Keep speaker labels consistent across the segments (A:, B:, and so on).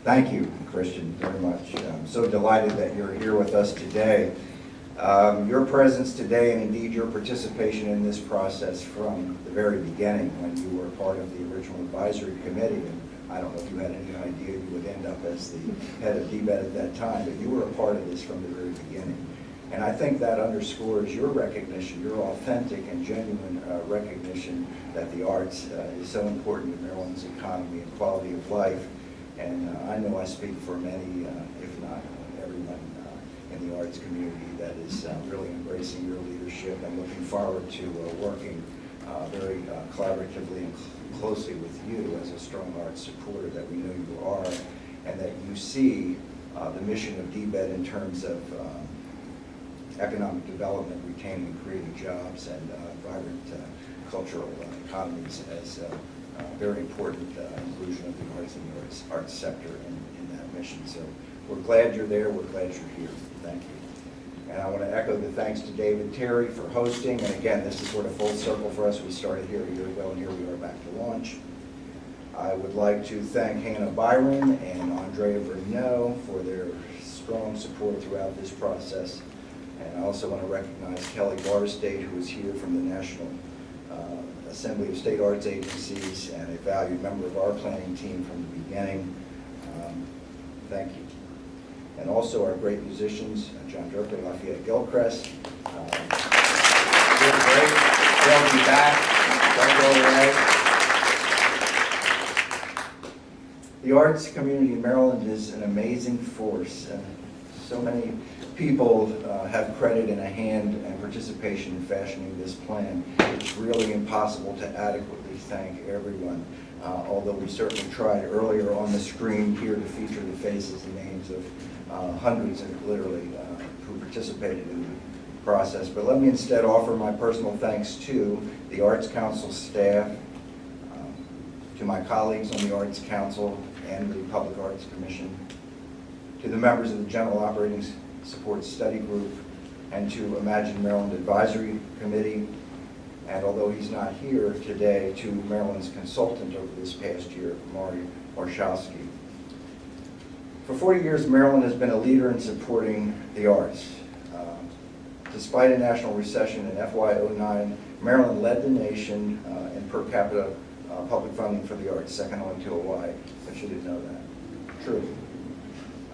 A: Thank you, Christian, very much. I'm so delighted that you're here with us today. Your presence today, and indeed your participation in this process from the very beginning when you were part of the original advisory committee, and I don't know if you had any idea you would end up as the head of DBED at that time, but you were a part of this from the very beginning. And I think that underscores your recognition, your authentic and genuine recognition that the arts is so important to Maryland's economy and quality of life. And I know I speak for many, if not everyone in the arts community that is really embracing your leadership and looking forward to working very collaboratively and closely with you as a strong arts supporter that we know you are, and that you see the mission of DBED in terms of economic development, retaining and creating jobs, and vibrant cultural economies as very important inclusion of the arts and the arts sector in that mission. So we're glad you're there. We're glad you're here. Thank you. And I want to echo the thanks to David Terry for hosting. And again, this is sort of full circle for us. We started here a year ago, and here we are back to launch. I would like to thank Hannah Byron and Andrea Bruneau for their strong support throughout this process. And I also want to recognize Kelly Barstate, who is here from the National Assembly of State Arts Agencies and a valued member of our planning team from the beginning. Thank you. And also our great musicians, John Durker, Lafayette Gilchrist. You're great. They'll be back. Don't go away. The arts community in Maryland is an amazing force. So many people have credit and a hand and participation in fashioning this plan. It's really impossible to adequately thank everyone, although we certainly tried earlier on the screen here to feature the faces and names of hundreds and literally who participated in the process. But let me instead offer my personal thanks to the Arts Council staff, to my colleagues on the Arts Council and the Public Arts Commission, to the members of the General Operating Support Study Group, and to Imagine Maryland Advisory Committee, and although he's not here today, to Maryland's consultant over this past year, Maury Warshawski. For 40 years, Maryland has been a leader in supporting the arts. Despite a national recession in FY09, Maryland led the nation in per capita public funding for the arts, second only to Hawaii. I should have known that. True.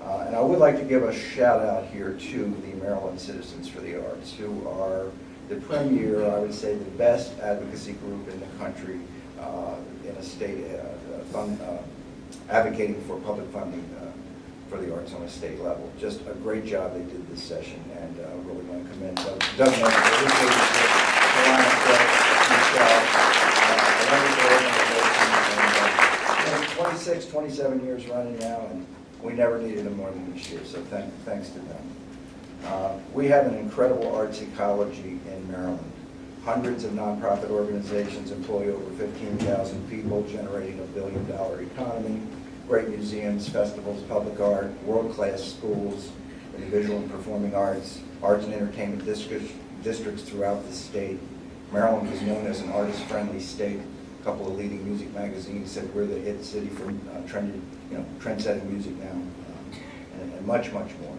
A: And I would like to give a shout out here to the Maryland Citizens for the Arts, who are the premier, I would say, the best advocacy group in the country in a state advocating for public funding for the arts on a state level. Just a great job they did this session, and I really want to commend Doug Michael, 26, 27 years running now, and we never needed them more than this year, so thanks to them. We have an incredible arts ecology in Maryland. Hundreds of nonprofit organizations employ over 15,000 people, generating $1 billion economy. Great museums, festivals, public art, world-class schools in the visual and performing arts, arts and entertainment districts throughout the state. Maryland is known as an artist-friendly state. A couple of leading music magazines said we're the hit city for trend-setting music now, and much, much more.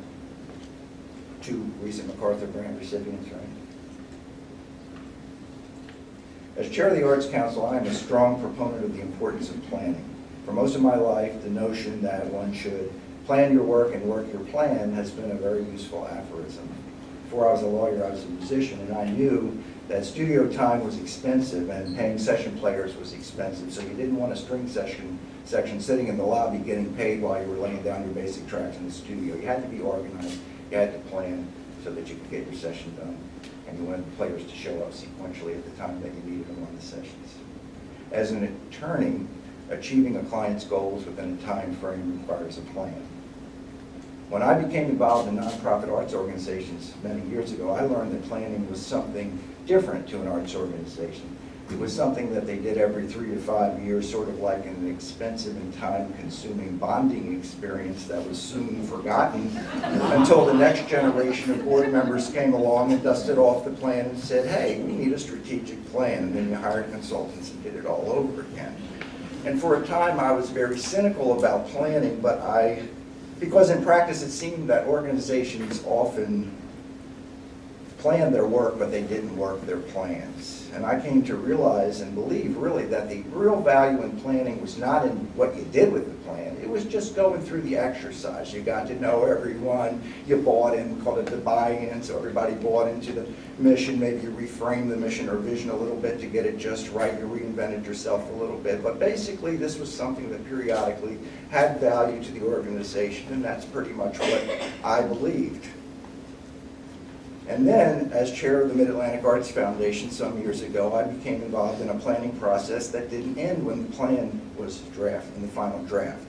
A: 2 recent MacArthur Grant recipients, right? As chair of the Arts Council, I am a strong proponent of the importance of planning. For most of my life, the notion that one should plan your work and work your plan has been a very useful aphorism. Before I was a lawyer, I was a musician, and I knew that studio time was expensive and paying session players was expensive, so you didn't want a string section sitting in the lobby getting paid while you were laying down your basic tracks in the studio. You had to be organized, you had to plan so that you could get your session done, and you wanted the players to show up sequentially at the time that you needed them on the sessions. As an attorney, achieving a client's goals within a time frame requires a plan. When I became involved in nonprofit arts organizations many years ago, I learned that planning was something different to an arts organization. It was something that they did every 3 to 5 years, sort of like an expensive and time-consuming bonding experience that was soon forgotten until the next generation of board members came along and dusted off the plan and said, hey, we need a strategic plan, and then you hired consultants and did it all over again. And for a time, I was very cynical about planning, because in practice it seemed that organizations often planned their work, but they didn't work their plans. And I came to realize and believe really that the real value in planning was not in what you did with the plan, it was just going through the exercise. You got to know everyone, you bought in, we called it the buy-in, so everybody bought into the mission. Maybe you reframed the mission or vision a little bit to get it just right, you reinvented yourself a little bit. But basically this was something that periodically had value to the organization, and that's pretty much what I believed. And then, as chair of the Mid-Atlantic Arts Foundation some years ago, I became involved in a planning process that didn't end when the plan was in the final draft.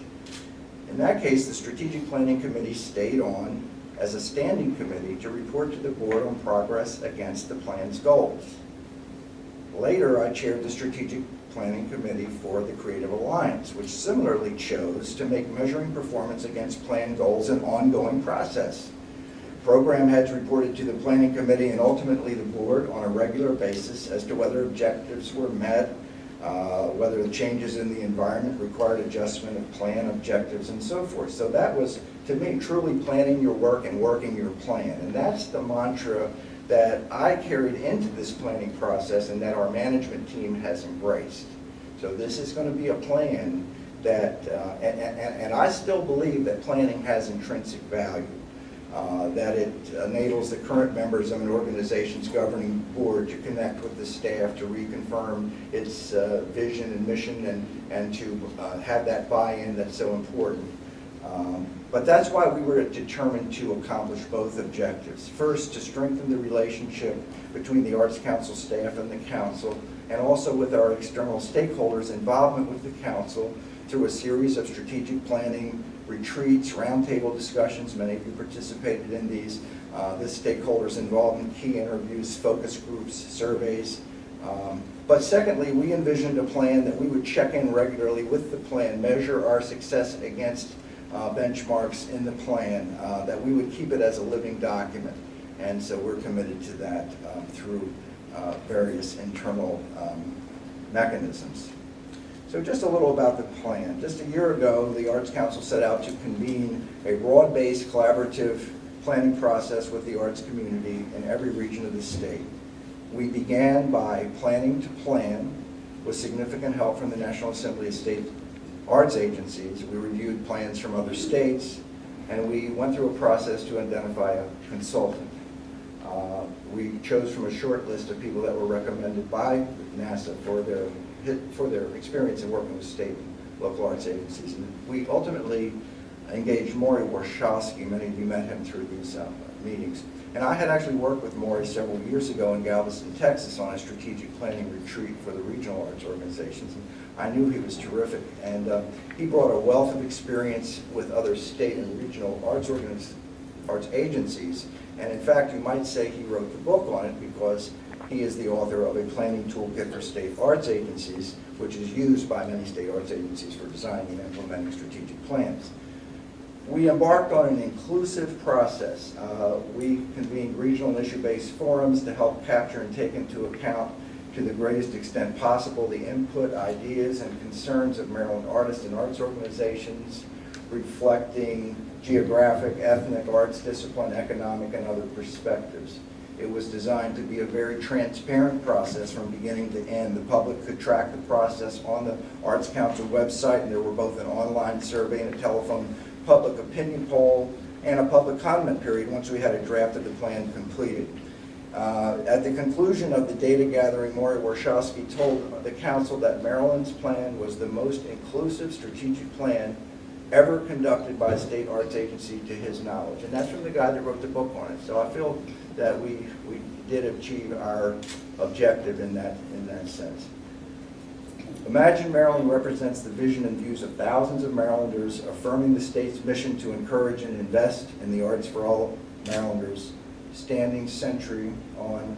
A: In that case, the Strategic Planning Committee stayed on as a standing committee to report to the board on progress against the plan's goals. Later, I chaired the Strategic Planning Committee for the Creative Alliance, which similarly chose to make measuring performance against plan goals an ongoing process. Program heads reported to the planning committee and ultimately the board on a regular basis as to whether objectives were met, whether the changes in the environment required adjustment of plan objectives and so forth. So that was, to me, truly planning your work and working your plan. And that's the mantra that I carried into this planning process and that our management team has embraced. So this is going to be a plan that, and I still believe that planning has intrinsic value. That it enables the current members of an organization's governing board to connect with the staff, to reconfirm its vision and mission, and to have that buy-in that's so important. But that's why we were determined to accomplish both objectives. First, to strengthen the relationship between the Arts Council staff and the Council, and also with our external stakeholders' involvement with the Council through a series of strategic planning retreats, roundtable discussions. Many of you participated in these. The stakeholders involved in key interviews, focus groups, surveys. But secondly, we envisioned a plan that we would check in regularly with the plan, measure our success against benchmarks in the plan, that we would keep it as a living document. And so we're committed to that through various internal mechanisms. So just a little about the plan. Just a year ago, the Arts Council set out to convene a broad-based collaborative planning process with the arts community in every region of the state. We began by planning to plan with significant help from the National Assembly of State Arts Agencies. We reviewed plans from other states, and we went through a process to identify a consultant. We chose from a short list of people that were recommended by NASA for their experience in working with state and local arts agencies. And we ultimately engaged Maury Warshawski. Many of you met him through these meetings. And I had actually worked with Maury several years ago in Galveston, Texas on a strategic planning retreat for the regional arts organizations. And I knew he was terrific. And he brought a wealth of experience with other state and regional arts agencies. And in fact, you might say he wrote the book on it because he is the author of a planning toolkit for state arts agencies, which is used by many state arts agencies for designing and implementing strategic plans. We embarked on an inclusive process. We convened regional and issue-based forums to help capture and take into account to the greatest extent possible the input, ideas, and concerns of Maryland artists and arts organizations, reflecting geographic, ethnic, arts discipline, economic, and other perspectives. It was designed to be a very transparent process from beginning to end. The public could track the process on the Arts Council website, and there were both an online survey and a telephone public opinion poll and a public comment period once we had a draft of the plan completed. At the conclusion of the data gathering, Maury Warshawski told the Council that Maryland's plan was the most inclusive strategic plan ever conducted by a state arts agency to his knowledge. And that's from the guy that wrote the book on it. So I feel that we did achieve our objective in that sense. Imagine Maryland represents the vision and views of thousands of Marylanders, affirming the state's mission to encourage and invest in the arts for all Marylanders, standing century on